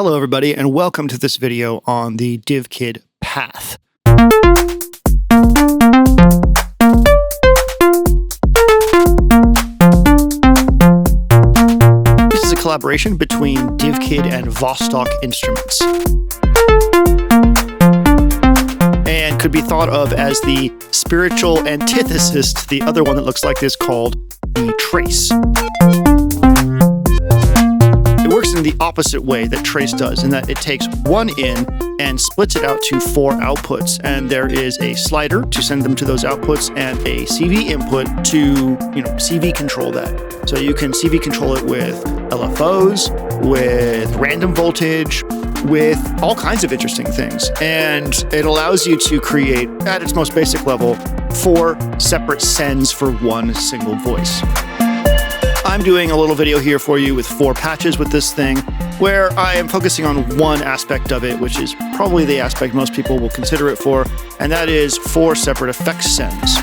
Hello everybody, and welcome to this video on the Divkid path. This is a collaboration between Divkid and Vostok instruments, and could be thought of as the spiritual antithesis to the other one that looks like this called the trace. It works in the opposite way that trace does, in that it takes one in and splits it out to 4 outputs, and there is a slider to send them to those outputs and a CV input to, CV control that. So you can CV control it with LFOs, with random voltage, with all kinds of interesting things. And it allows you to create, at its most basic level, 4 separate sends for one single voice. I'm doing a little video here for you with 4 patches with this thing, where I am focusing on one aspect of it, which is probably the aspect most people will consider it for, and that is 4 separate effect sends.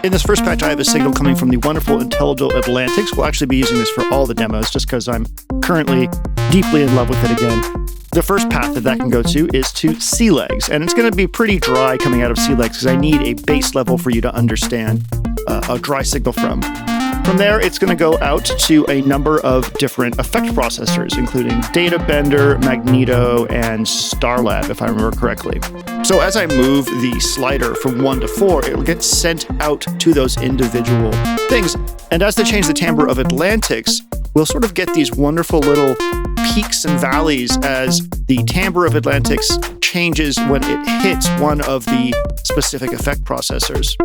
In this first patch, I have a signal coming from the wonderful Intelligible Atlantics. We'll actually be using this for all the demos, just because I'm currently deeply in love with it again. The first path that can go to is to C legs, and it's going to be pretty dry coming out of C legs because I need a base level for you to understand a dry signal from. From there, it's going to go out to a number of different effect processors, including Data Bender, Magneto, and Starlab, if I remember correctly. So as I move the slider from 1 to 4, it will get sent out to those individual things. And as they change the timbre of Atlantics, we'll sort of get these wonderful little peaks and valleys as the timbre of Atlantics changes when it hits one of the specific effect processors.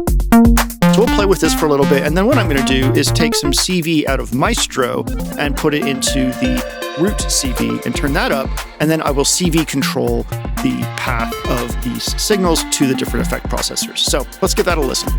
So we'll play with this for a little bit, and then what I'm going to do is take some CV out of Maestro and put it into the root CV and turn that up, and then I will CV control the path of these signals to the different effect processors. So let's give that a listen.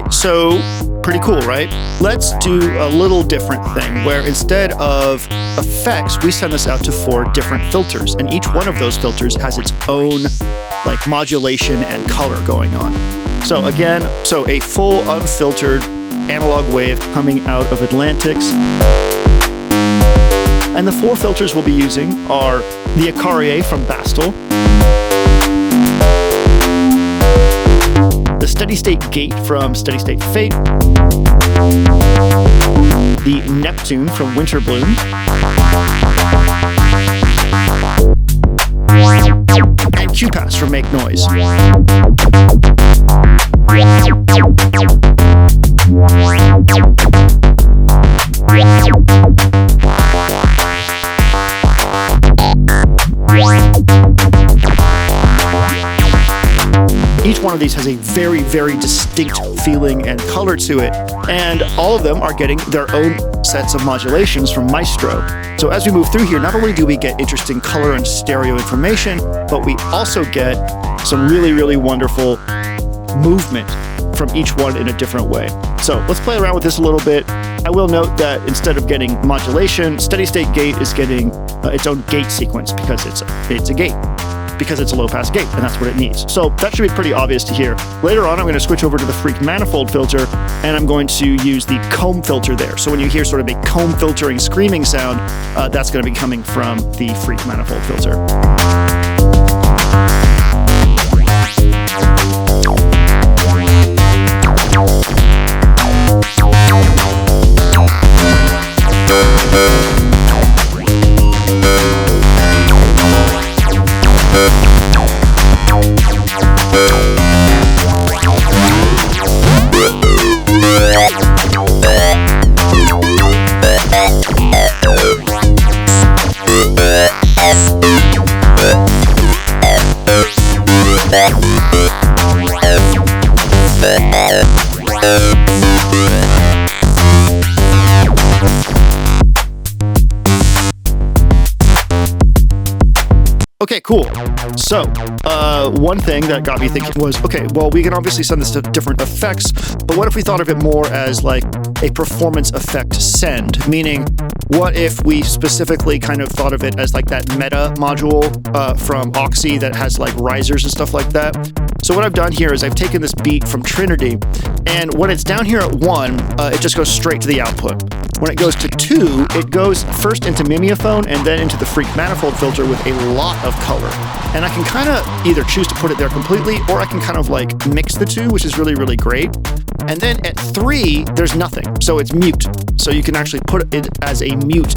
So pretty cool, right? Let's do a little different thing where instead of effects, we send this out to 4 different filters, and each one of those filters has its own modulation and color going on. So again, a full unfiltered analog wave coming out of Atlantics. And the 4 filters we'll be using are the Icaria from Bastel, the Steady State Gate from Steady State Fate, the Neptune from Winterbloom, and Q-Pass from Make Noise. Each one of these has a very, very distinct feeling and color to it, and all of them are getting their own sets of modulations from Maestro. So as we move through here, not only do we get interesting color and stereo information, but we also get some really, really wonderful movement from each one in a different way. So let's play around with this a little bit. I will note that instead of getting modulation, Steady State Gate is getting its own gate sequence because it's a gate. because it's a low-pass gate, and that's what it needs. So that should be pretty obvious to hear. Later on, I'm going to switch over to the freak manifold filter, and I'm going to use the comb filter there. So when you hear sort of a comb filtering screaming sound, that's going to be coming from the freak manifold filter. Okay, cool. So, one thing that got me thinking was, okay, well, we can obviously send this to different effects, but what if we thought of it more as like a performance effect send? Meaning, what if we specifically kind of thought of it as like that meta module from Oxy that has like risers and stuff like that? So what I've done here is I've taken this beat from Trinity, and when it's down here at 1, it just goes straight to the output. When it goes to 2, it goes first into Mimeophone and then into the freak manifold filter with a lot of color. And I can kind of either choose to put it there completely, or I can kind of like mix the two, which is really, really great. And then at 3, there's nothing, so it's mute. So you can actually put it as a mute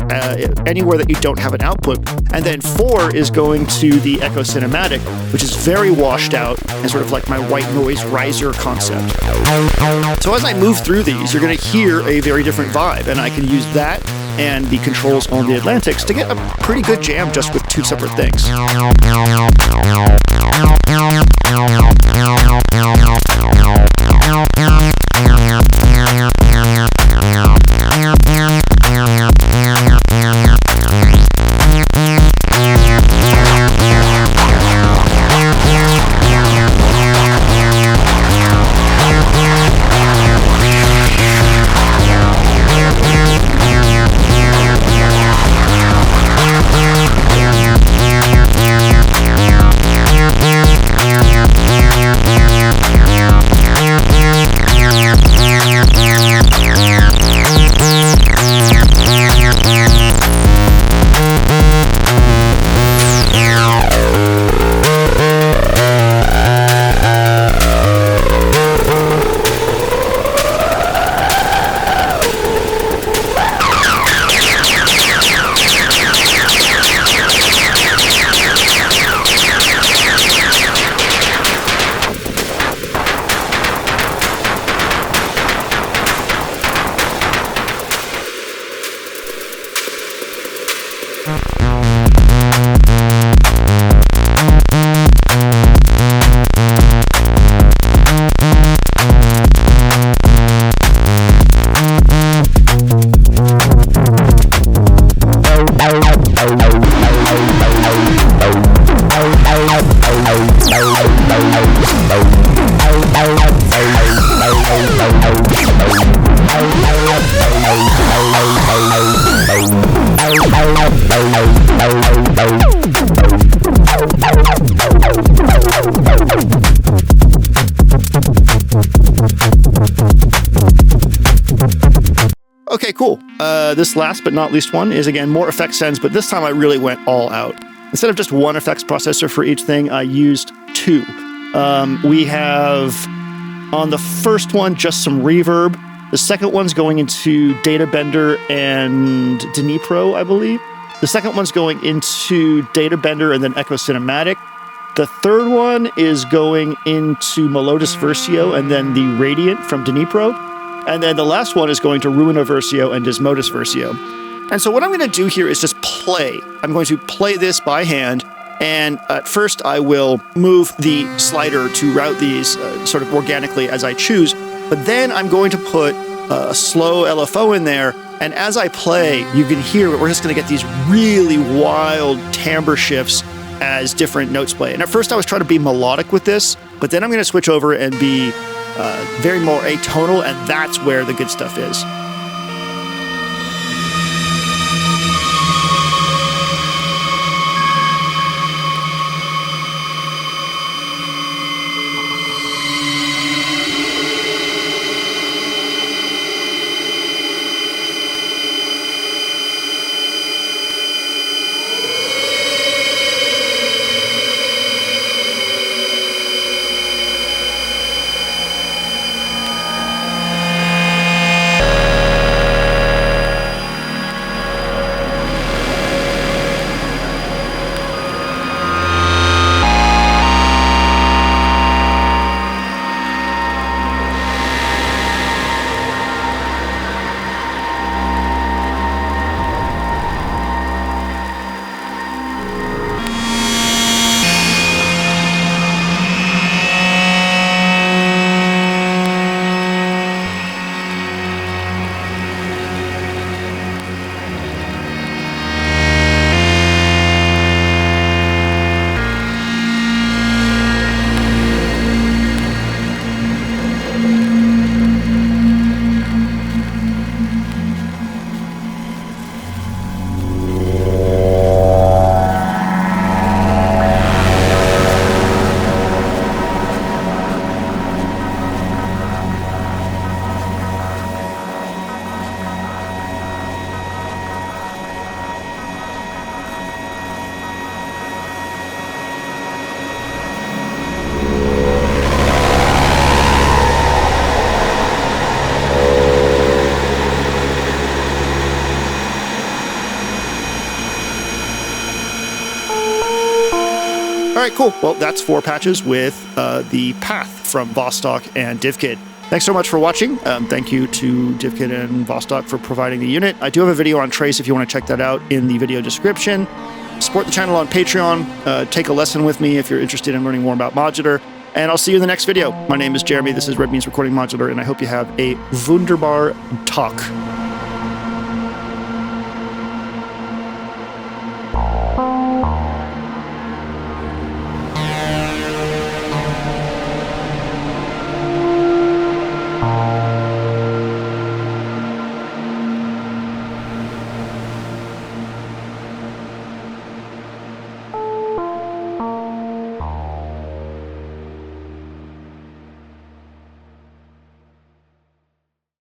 anywhere that you don't have an output. And then 4 is going to the Echo Cinematic, which is very washed out and sort of like my white noise riser concept. So as I move through these, you're going to hear a very different vibe, and I can use that and the controls on the Atlantics to get a pretty good jam just with 2 separate things. Okay, cool. This last but not least one is, again, more effect sends, but this time I really went all out. Instead of just one effects processor for each thing, I used 2. We have, on the first one, just some reverb. The second one's going into Databender and Dnipro, I believe. The second one's going into Databender and then Echo Cinematic. The third one is going into Melodus Versio and then the Radiant from Dnipro. And then the last one is going to Ruina Versio and Dismodus Versio. And so what I'm going to do here is just play. I'm going to play this by hand. And at first I will move the slider to route these sort of organically as I choose. But then I'm going to put a slow LFO in there. And as I play, you can hear we're just going to get these really wild timbre shifts as different notes play. And at first I was trying to be melodic with this, but then I'm going to switch over and be very more atonal, and that's where the good stuff is. right, cool. Well, that's 4 patches with the path from Vostok and Divkid. Thanks so much for watching. Thank you to Divkid and Vostok for providing the unit. I do have a video on trace if you want to check that out in the video description. Support the channel on Patreon. Take a lesson with me if you're interested in learning more about Modular. And I'll see you in the next video. My name is Jeremy. This is Red Beans Recording Modular, and I hope you have a wunderbar Tag.